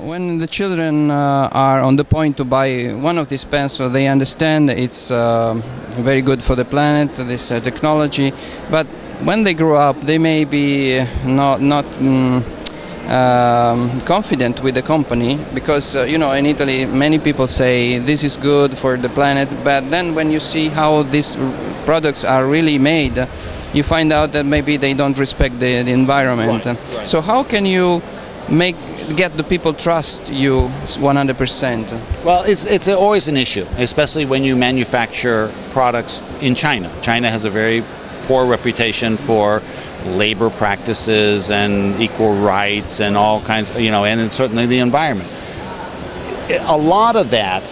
when the children are on the point to buy one of these pencils, they understand it's very good for the planet, this technology, but when they grow up, they may be not confident with the company, because you know, in Italy many people say this is good for the planet, but then when you see how these products are really made, you find out that maybe they don't respect the environment. Right. So how can you get the people trust you 100%? Well, it's always an issue, especially when you manufacture products in China. China has a very poor reputation for labor practices and equal rights and all kinds, you know, and certainly the environment. A lot of that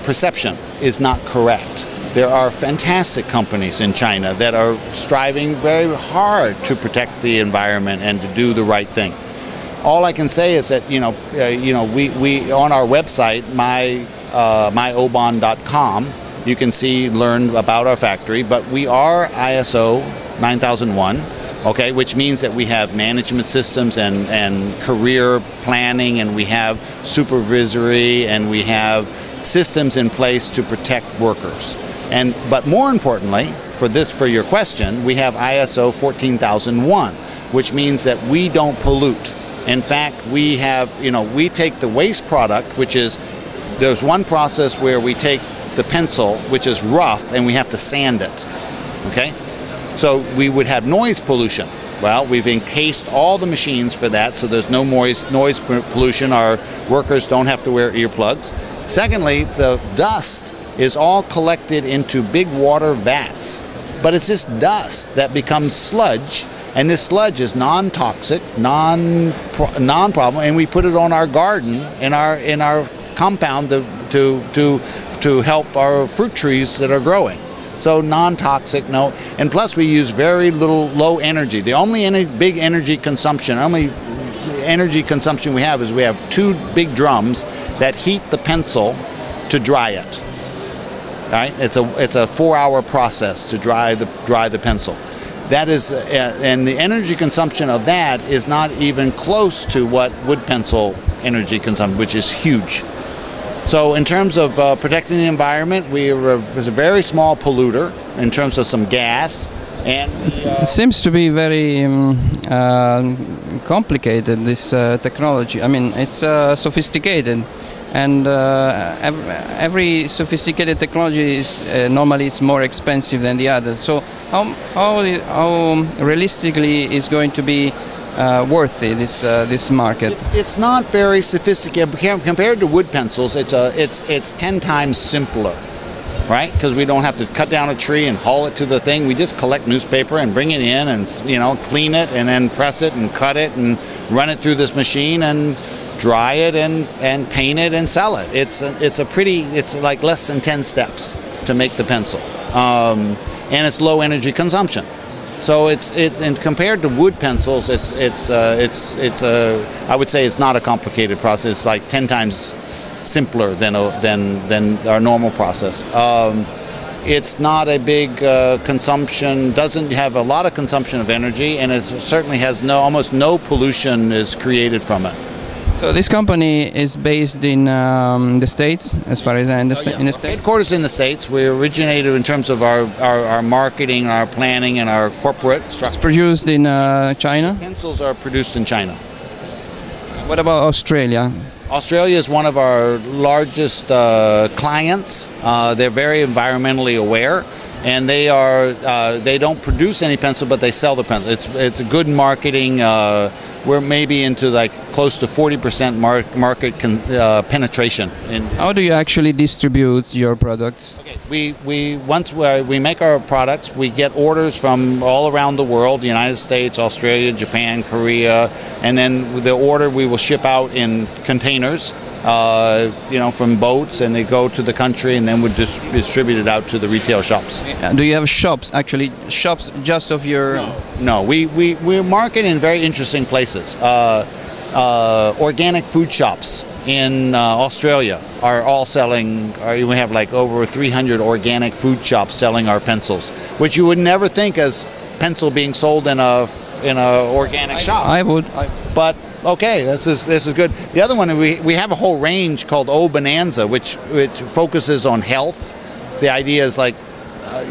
perception is not correct. There are fantastic companies in China that are striving very hard to protect the environment and to do the right thing. All I can say is that we on our website myobon.com, you can learn about our factory, but we are ISO 9001, okay, which means that we have management systems and career planning, and we have supervisory, and we have systems in place to protect workers. But more importantly, for your question, we have ISO 14001, which means that we don't pollute. In fact, we take the waste product, which is, there's one process where we take the pencil, which is rough, and we have to sand it, okay? So we would have noise pollution. Well, we've encased all the machines for that, so there's no noise pollution. Our workers don't have to wear earplugs. Secondly, the dust is all collected into big water vats, but it's this dust that becomes sludge, and this sludge is non-toxic, non-problem, and we put it on our garden in our compound to help our fruit trees that are growing. So non-toxic, no, and plus we use very low energy. The only big energy consumption we have is we have two big drums that heat the pencil to dry it. Right? It's a 4-hour process to dry the pencil. That is, and the energy consumption of that is not even close to what wood pencil energy consumption, which is huge. So in terms of protecting the environment, it's a very small polluter in terms of some gas. And it seems to be very complicated, this technology. I mean, it's sophisticated, and every sophisticated technology is normally is more expensive than the others. So how realistically is going to be worthy this market? It's not very sophisticated compared to wood pencils. It's 10 times simpler, right? Because we don't have to cut down a tree and haul it to the thing. We just collect newspaper and bring it in, and clean it, and then press it and cut it and run it through this machine and dry it and paint it and sell it. It's like less than 10 steps to make the pencil, and it's low energy consumption. So and compared to wood pencils, I would say it's not a complicated process. It's like 10 times simpler than our normal process. It's not a big consumption, doesn't have a lot of consumption of energy, and it certainly has almost no pollution is created from it. So this company is based in the States, as far as I understand. In the States. Headquarters in the States. We originated in terms of our marketing, our planning, and our corporate structure. It's produced in China? Pencils are produced in China. What about Australia? Australia is one of our largest clients. They're very environmentally aware, and they don't produce any pencil, but they sell the pencil. It's a good marketing. We're maybe into like close to 40% market penetration. How do you actually distribute your products? Okay. Once we make our products, we get orders from all around the world: the United States, Australia, Japan, Korea, and then the order we will ship out in containers, from boats, and they go to the country, and then we distribute it out to the retail shops. Do you have shops just of your? No, we market in very interesting places. Organic food shops in Australia are all selling. We have like over 300 organic food shops selling our pencils, which you would never think as pencil being sold in a organic shop. I would. But okay, this is good. The other one, we have a whole range called O Bonanza, which focuses on health. The idea is like,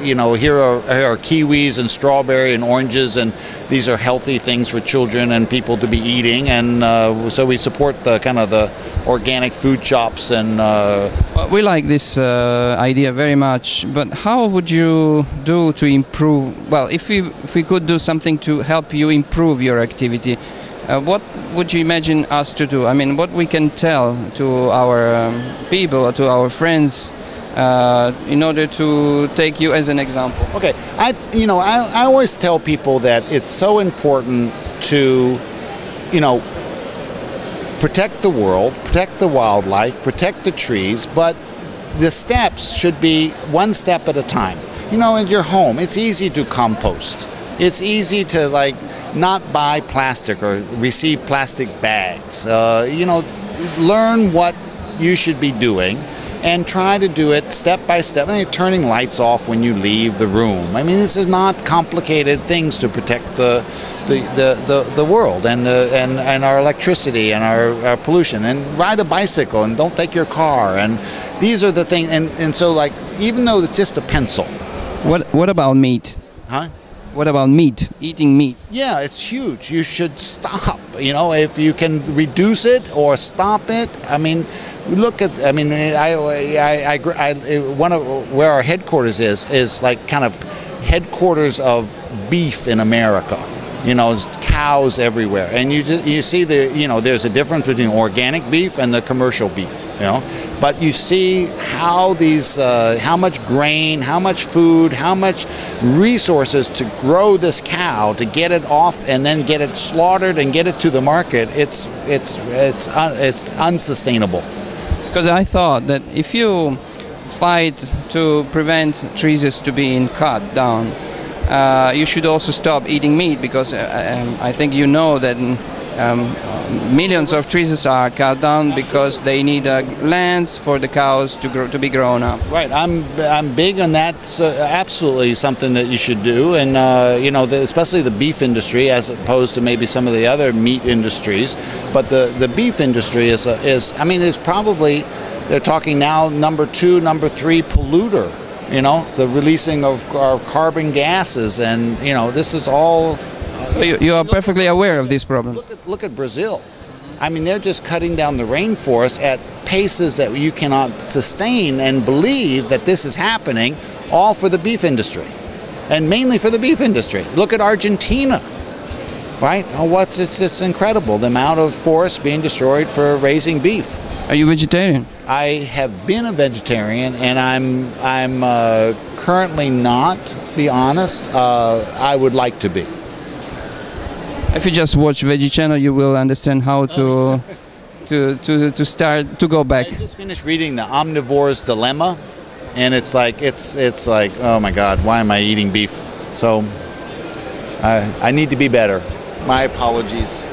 you know, here are kiwis and strawberry and oranges, and these are healthy things for children and people to be eating. And so we support the kind of the organic food shops. And well, we like this idea very much. But how would you do to improve? Well, if we could do something to help you improve your activity, what would you imagine us to do? I mean, what we can tell to our people or to our friends in order to take you as an example? Okay, I always tell people that it's so important to, you know, protect the world, protect the wildlife, protect the trees, but the steps should be one step at a time. You know, in your home, it's easy to compost. It's easy to, like, not buy plastic or receive plastic bags. You know, learn what you should be doing and try to do it step by step. I mean, turning lights off when you leave the room. I mean, this is not complicated things to protect the world and our electricity and our pollution. And ride a bicycle and don't take your car. And these are the things. And so, like, even though it's just a pencil. What about meat? Huh? What about meat? Eating meat? Yeah, it's huge. You should stop. You know, if you can reduce it or stop it. I mean, look at. I mean, one of where our headquarters is like kind of headquarters of beef in America. You know, there's cows everywhere, and you see there's a difference between organic beef and the commercial beef. You know, but you see how these how much grain, how much food, how much resources to grow this cow, to get it off and then get it slaughtered and get it to the market. It's unsustainable. Because I thought that if you fight to prevent trees to being cut down, you should also stop eating meat, because I think you know that millions of trees are cut down because they need lands for the cows to be grown up. Right, I'm big on that. So absolutely something that you should do, and you know, especially the beef industry as opposed to maybe some of the other meat industries. But the beef industry is I mean, it's probably, they're talking now, number 2, number 3 polluter. You know, the releasing of carbon gases, and you know, this is all. You are perfectly aware of these problems. Look at Brazil. I mean, they're just cutting down the rainforest at paces that you cannot sustain, and believe that this is happening all for the beef industry, and mainly for the beef industry. Look at Argentina, right? Oh, it's incredible, the amount of forest being destroyed for raising beef. Are you vegetarian? I have been a vegetarian, and I'm currently not, to be honest. I would like to be. If you just watch Veggie Channel, you will understand how to start to go back. I just finished reading The Omnivore's Dilemma, and it's like oh my God, why am I eating beef? So I need to be better. My apologies.